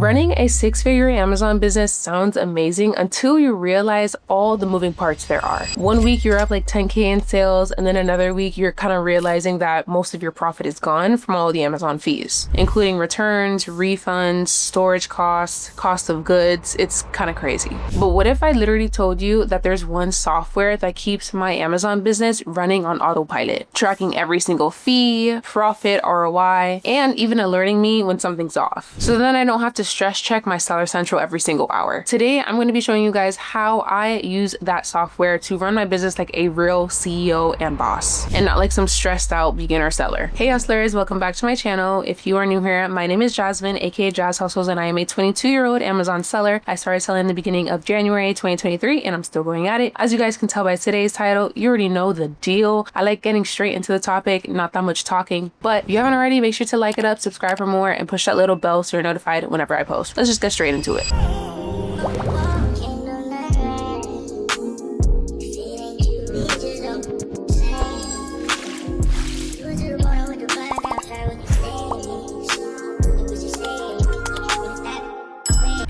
Running a six-figure Amazon business sounds amazing until you realize all the moving parts there are. One week you're up like 10K in sales, and then another week you're kind of realizing that most of your profit is gone from all the Amazon fees, including returns, refunds, storage costs, cost of goods. It's kind of crazy. But what if I literally told you that there's one software that keeps my Amazon business running on autopilot, tracking every single fee, profit, ROI, and even alerting me when something's off. So then I don't have to stress check my Seller Central every single hour. Today, I'm going to be showing you guys how I use that software to run my business like a real CEO and boss, and not like some stressed out beginner seller. Hey hustlers, welcome back to my channel. If you are new here, my name is Jasmine, aka Jazz Hustles, and I am a 22-year-old Amazon seller. I started selling in the beginning of January 2023, and I'm still going at it. As you guys can tell by today's title, you already know the deal. I like getting straight into the topic, not that much talking. But if you haven't already, make sure to like it up, subscribe for more, and push that little bell so you're notified whenever I post. Let's just get straight into it.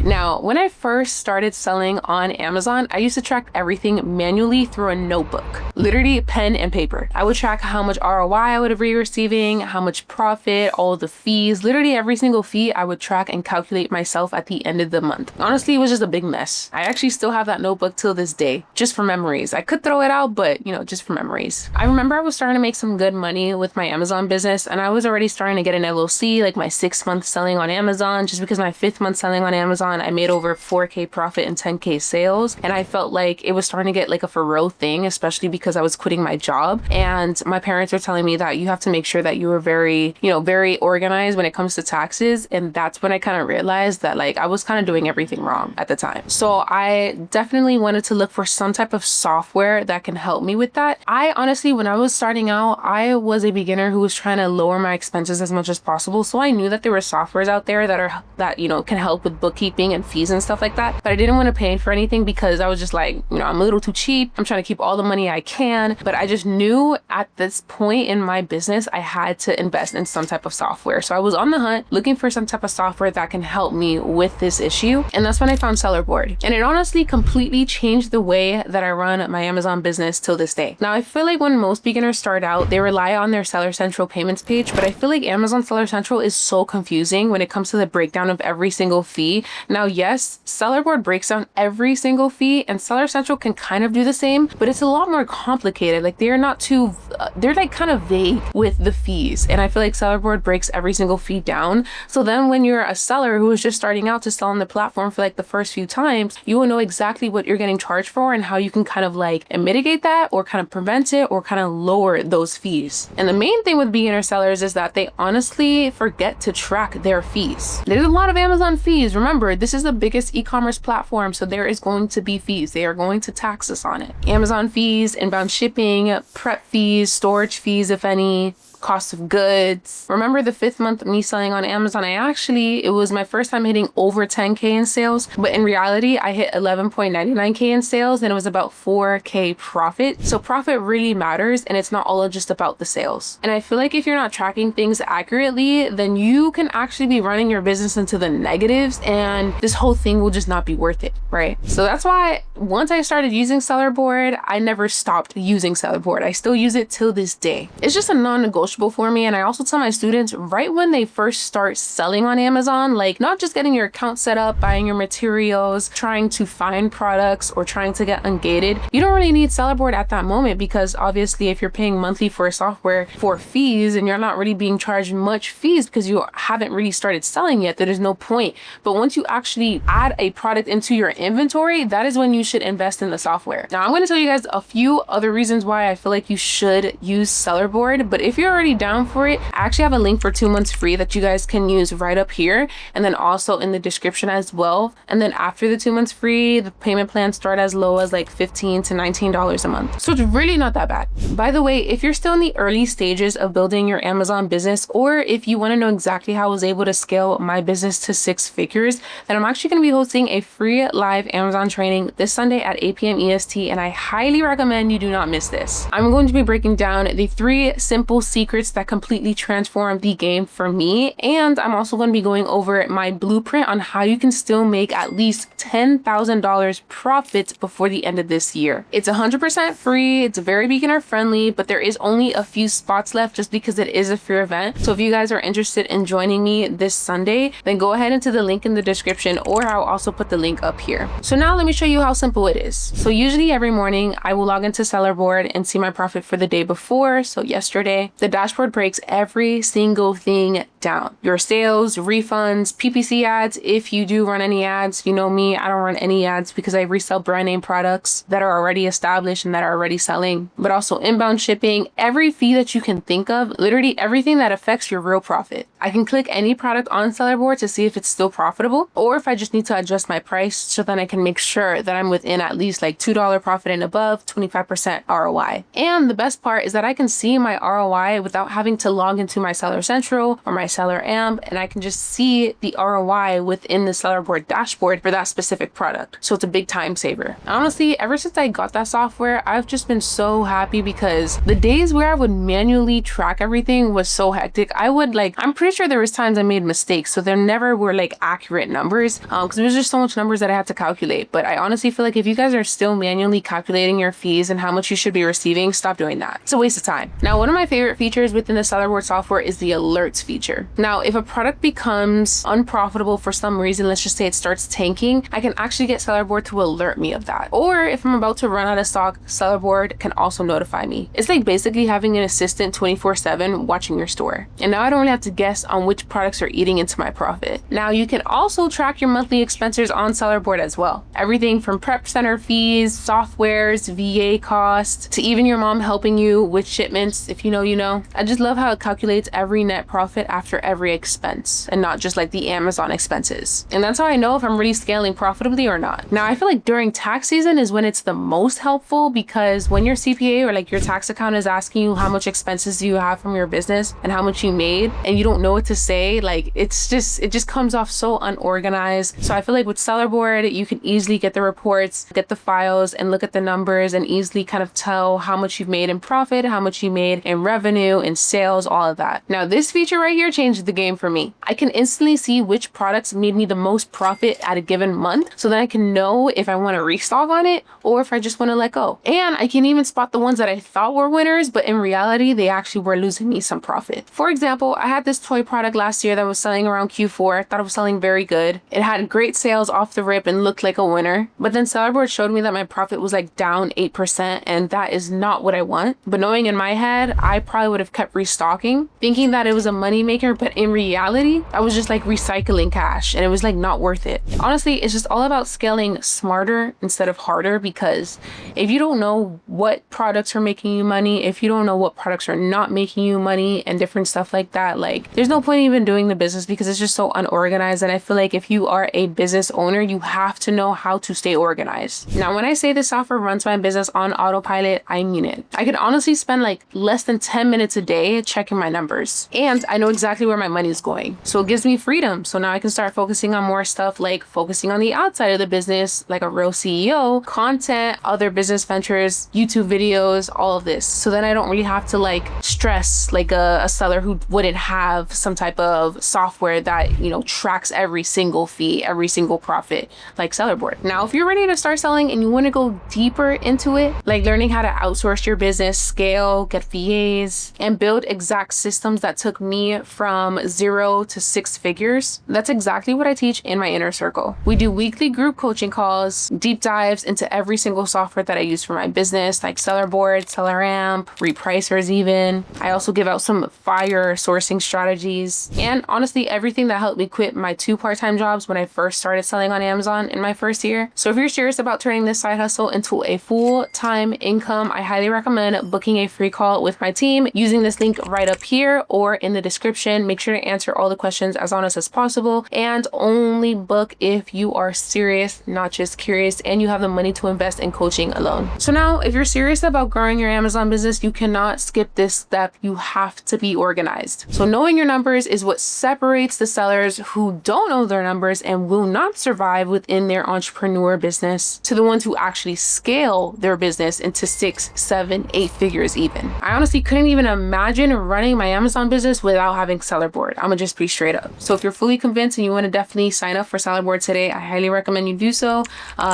Now, when I first started selling on Amazon, I used to track everything manually through a notebook, literally pen and paper. I would track how much ROI I would be receiving, how much profit, all the fees, literally every single fee I would track and calculate myself at the end of the month. Honestly, it was just a big mess. I actually still have that notebook till this day, just for memories. I could throw it out, but just for memories. I remember I was starting to make some good money with my Amazon business, and I was already starting to get an LLC, like my 6th month selling on Amazon, just because my 5th month selling on Amazon, I made over 4K profit and 10K sales. And I felt like it was starting to get like a for real thing, especially because I was quitting my job. And my parents were telling me that you have to make sure that you are very, very organized when it comes to taxes. And that's when I kind of realized that like I was kind of doing everything wrong at the time. So I definitely wanted to look for some type of software that can help me with that. I honestly, when I was starting out, I was a beginner who was trying to lower my expenses as much as possible. So I knew that there were softwares out there that can help with bookkeeping and fees and stuff like that, but I didn't want to pay for anything because I was just like, I'm a little too cheap. I'm trying to keep all the money I can, but I just knew at this point in my business, I had to invest in some type of software. So I was on the hunt looking for some type of software that can help me with this issue. And that's when I found Sellerboard. And it honestly completely changed the way that I run my Amazon business till this day. Now, I feel like when most beginners start out, they rely on their Seller Central payments page, but I feel like Amazon Seller Central is so confusing when it comes to the breakdown of every single fee. Now, yes, Sellerboard breaks down every single fee, and Seller Central can kind of do the same, but it's a lot more complicated. Like they're like kind of vague with the fees. And I feel like Sellerboard breaks every single fee down. So then when you're a seller who is just starting out to sell on the platform for like the first few times, you will know exactly what you're getting charged for and how you can kind of like mitigate that or kind of prevent it or kind of lower those fees. And the main thing with beginner sellers is that they honestly forget to track their fees. There's a lot of Amazon fees. Remember, this is the biggest e-commerce platform, so there is going to be fees. They are going to tax us on it. Amazon fees, inbound shipping, prep fees, storage fees, if any, cost of goods. Remember the 5th month of me selling on Amazon, it was my first time hitting over 10K in sales, but in reality, I hit 11.99K in sales and it was about 4K profit. So profit really matters, and it's not all just about the sales. And I feel like if you're not tracking things accurately, then you can actually be running your business into the negatives, and this whole thing will just not be worth it, right? So that's why once I started using Sellerboard, I never stopped using Sellerboard. I still use it till this day. It's just a non-negotiable for me. And I also tell my students right when they first start selling on Amazon, like not just getting your account set up, buying your materials, trying to find products, or trying to get ungated, you don't really need Sellerboard at that moment, because obviously if you're paying monthly for a software for fees and you're not really being charged much fees because you haven't really started selling yet, there's no point. But once you actually add a product into your inventory, that is when you should invest in the software. Now I'm going to tell you guys a few other reasons why I feel like you should use Sellerboard, but if you're already down for it, I actually have a link for 2 months free that you guys can use right up here, and then also in the description as well. And then after the 2 months free, the payment plans start as low as like $15 to $19 a month. So it's really not that bad. By the way, if you're still in the early stages of building your Amazon business, or if you want to know exactly how I was able to scale my business to 6 figures, then I'm actually going to be hosting a free live Amazon training this Sunday at 8 p.m. EST, and I highly recommend you do not miss this. I'm going to be breaking down the 3 simple secrets secrets that completely transformed the game for me. And I'm also going to be going over my blueprint on how you can still make at least $10,000 profits before the end of this year. It's 100% free. It's very beginner friendly, but there is only a few spots left just because it is a free event. So if you guys are interested in joining me this Sunday, then go ahead into the link in the description, or I'll also put the link up here. So now let me show you how simple it is. So usually every morning I will log into Sellerboard and see my profit for the day before. So yesterday, the dashboard breaks every single thing down. Your sales, refunds, PPC ads. If you do run any ads, you know me, I don't run any ads because I resell brand name products that are already established and that are already selling, but also inbound shipping, every fee that you can think of, literally everything that affects your real profit. I can click any product on Sellerboard to see if it's still profitable, or if I just need to adjust my price so then I can make sure that I'm within at least like $2 profit and above, 25% ROI. And the best part is that I can see my ROI without having to log into my Seller Central or my Seller Amp, and I can just see the ROI within the Sellerboard dashboard for that specific product. So it's a big time saver. Honestly, ever since I got that software, I've just been so happy because the days where I would manually track everything was so hectic. I'm pretty sure there was times I made mistakes, so there never were like accurate numbers because there was just so much numbers that I had to calculate. But I honestly feel like if you guys are still manually calculating your fees and how much you should be receiving, stop doing that. It's a waste of time. Now, one of my favorite features within the Sellerboard software is the alerts feature. Now, if a product becomes unprofitable for some reason, let's just say it starts tanking, I can actually get Sellerboard to alert me of that. Or if I'm about to run out of stock, Sellerboard can also notify me. It's like basically having an assistant 24/7 watching your store. And now I don't really have to guess on which products are eating into my profit. Now you can also track your monthly expenses on Sellerboard as well. Everything from prep center fees, softwares, VA costs, to even your mom helping you with shipments. If you know, you know. I just love how it calculates every net profit after every expense and not just like the Amazon expenses. And that's how I know if I'm really scaling profitably or not. Now I feel like during tax season is when it's the most helpful, because when your CPA or like your tax account is asking you how much expenses do you have from your business and how much you made, and you don't know what to say, like it just comes off so unorganized. So I feel like with Sellerboard, you can easily get the reports, get the files, and look at the numbers and easily kind of tell how much you've made in profit, how much you made in revenue, in sales, all of that. Now this feature right here changed the game for me. I can instantly see which products made me the most profit at a given month, so then I can know if I want to restock on it or if I just want to let go. And I can even spot the ones that I thought were winners, but in reality, they actually were losing me some profit. For example, I had this toy product last year that was selling around Q4. I thought it was selling very good. It had great sales off the rip and looked like a winner. But then Sellerboard showed me that my profit was like down 8%, and that is not what I want. But knowing in my head, I probably would have kept restocking, thinking that it was a money maker, but in reality, I was just like recycling cash and it was like not worth it. Honestly, it's just all about scaling smarter instead of harder, because if you don't know what products are making you money, if you don't know what products are not making you money and different stuff like that, like there's no point even doing the business because it's just so unorganized. And I feel like if you are a business owner, you have to know how to stay organized. Now, when I say this software runs my business on autopilot, I mean it. I could honestly spend like less than 10 minutes a day checking my numbers, and I know exactly where my money is going. So it gives me freedom. So now I can start focusing on more stuff, like focusing on the outside of the business, like a real CEO, content, other business ventures, YouTube videos, all of this. So then I don't really have to like stress like a seller who wouldn't have some type of software that, you know, tracks every single fee, every single profit like Sellerboard. Now, if you're ready to start selling and you want to go deeper into it, like learning how to outsource your business, scale, get VAs, and build exact systems that took me from 0 to 6 figures, that's exactly what I teach in my inner circle. We do weekly group coaching calls, deep dives into every single software that I use for my business, like Sellerboard, SellerAmp, Repricers even. I also give out some fire sourcing strategies, and honestly, everything that helped me quit my 2 part-time jobs when I first started selling on Amazon in my first year. So if you're serious about turning this side hustle into a full-time income, I highly recommend booking a free call with my team using this link right up here or in the description. description. Make sure to answer all the questions as honest as possible, and only book if you are serious, not just curious, and you have the money to invest in coaching alone. So now, if you're serious about growing your Amazon business, you cannot skip this step. You have to be organized. So knowing your numbers is what separates the sellers who don't know their numbers and will not survive within their entrepreneur business to the ones who actually scale their business into 6, 7, 8 figures even. I honestly couldn't even imagine running my Amazon business without having Seller Board. I'm gonna just be straight up. So if you're fully convinced and you want to definitely sign up for Seller Board today, I highly recommend you do so.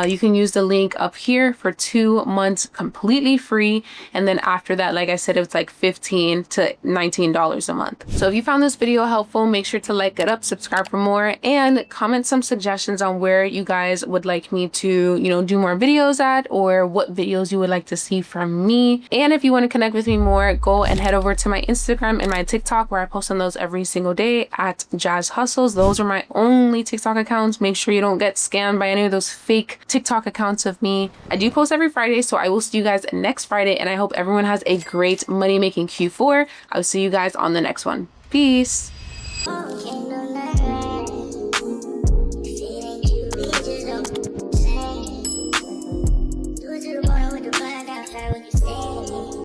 You can use the link up here for 2 months completely free, and then after that, like I said, it's like $15 to $19 a month. So if you found this video helpful, make sure to like it up, subscribe for more, and comment some suggestions on where you guys would like me to, do more videos at, or what videos you would like to see from me. And if you want to connect with me more, go and head over to my Instagram and my TikTok, where I post on those every single day at Jazz Hustles. Those are my only TikTok accounts. Make sure you don't get scammed by any of those fake TikTok accounts of me. I do post every Friday, so I will see you guys next Friday, and I hope everyone has a great money making Q4. I'll see you guys on the next one. Peace.